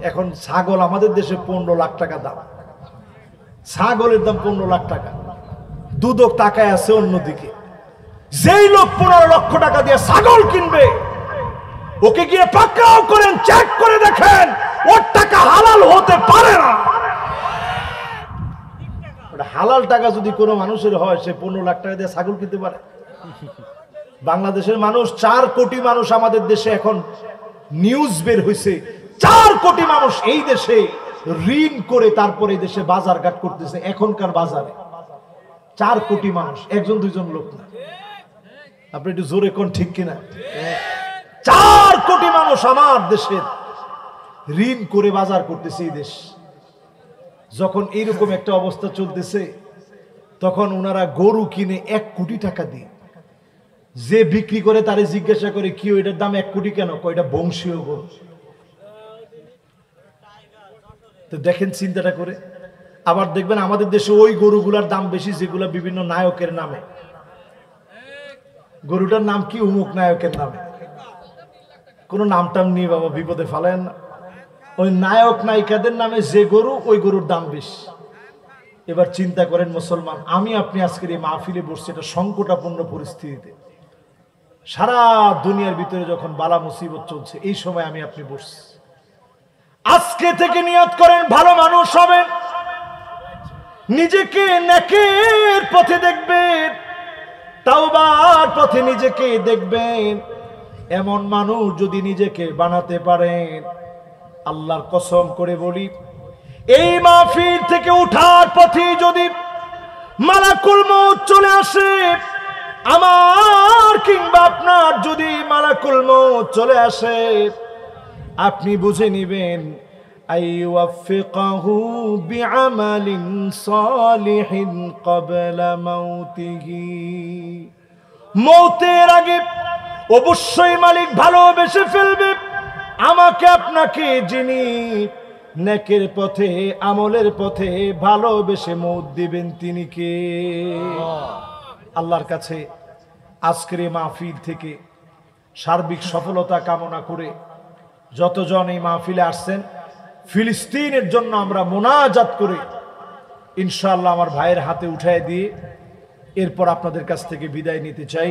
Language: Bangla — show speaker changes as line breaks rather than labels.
এখন ছাগল আমাদের দেশে 15 লাখ টাকা দাম, ছাগলের দাম 15 লাখ টাকা। দুদক তাকায় আছে অন্যদিকে। যেই লোক 15 লক্ষ টাকা দিয়ে ছাগল কিনবে, ওকে গিয়ে পাকড়াও করেন, চেক করে দেখেন ওর টাকা হালাল হতে পারে না। হালাল টাকা যদি কোনো মানুষের হয়, সে 15 লাখ টাকা দিয়ে ছাগল কিনতে পারে? বাংলাদেশের মানুষ 4 কোটি মানুষ, আমাদের দেশে এখন নিউজ বের হয়েছে 4 কোটি মানুষ এই দেশে ঋণ করে তারপরে এই দেশে বাজার ঘাট করতেছে। এখনকার বাজারে 4 কোটি মানুষ, একজন দুইজন লোক না। আপনি একটু জোরে কোন, ঠিক কিনা? 4 কোটি মানুষ আমার দেশের ঋণ করে বাজার করতেছে এই দেশ। যখন এইরকম একটা অবস্থা চলতেছে, তখন ওনারা গরু কিনে 1 কোটি টাকা দিয়ে। যে বিক্রি করে তারে জিজ্ঞাসা করে, কি এটার দাম 1 কোটি কেন? কয়টা বংশীয় গরু। তো দেখেন চিন্তাটা করে। আবার দেখবেন আমাদের দেশে ওই গরুগুলার দাম বেশি যেগুলা বিভিন্ন নায়কের নামে। গরুটার নাম কি? অমুক নায়কের নামে। কোন নামটাম নিয়ে বাবা বিপদে ফেলেন না। ওই নায়ক নায়িকাদের নামে যে গরু, ওই গরুর দাম বেশি। এবার চিন্তা করেন মুসলমান, আমি আপনি আজকের এই মাহফিলে বসছি এটা সংকটাপন্ন পরিস্থিতিতে। সারা দুনিয়ার ভিতরে যখন বালা মুসিবত চলছে, এই সময় আমি আপনি বসছি। আজকে থেকে নিয়ত করেন ভালো মানুষ হবেন, নিজেকে নেকের পথে দেখবেন, তাওবার পথে নিজেকে দেখবেন। এমন মানুষ যদি নিজেকে বানাতে পারেন, আল্লাহর কসম করে বলি, এই মাহফিল থেকে উঠার পথে যদি মালাকুল মউত চলে আসে, আমার কিংবা আপনার যদি মালাকুল মউত চলে আসে, আপনি বুঝে নেবেন আইওয়াফিকাহু বিআমালিন সালিহিন ক্বাবলা মাউতিহি। মউতের আগে অবশ্যই মালিক ভালোবেসে ফেলবে আমাকে আপনাকে, যিনি নেকের পথে আমলের পথে ভালোবেসে মউত দিবেন তিনি কে? আল্লাহর কাছে আজকের এই মাহফিল থেকে সার্বিক সফলতা কামনা করে যতজন এই মাহফিলে আসছেন, ফিলিস্তিনের জন্য আমরা মোনাজাত করে ইনশাআল্লাহ আমার ভাইয়ের হাতে উঠায় দিয়ে এরপর আপনাদের কাছ থেকে বিদায় নিতে চাই।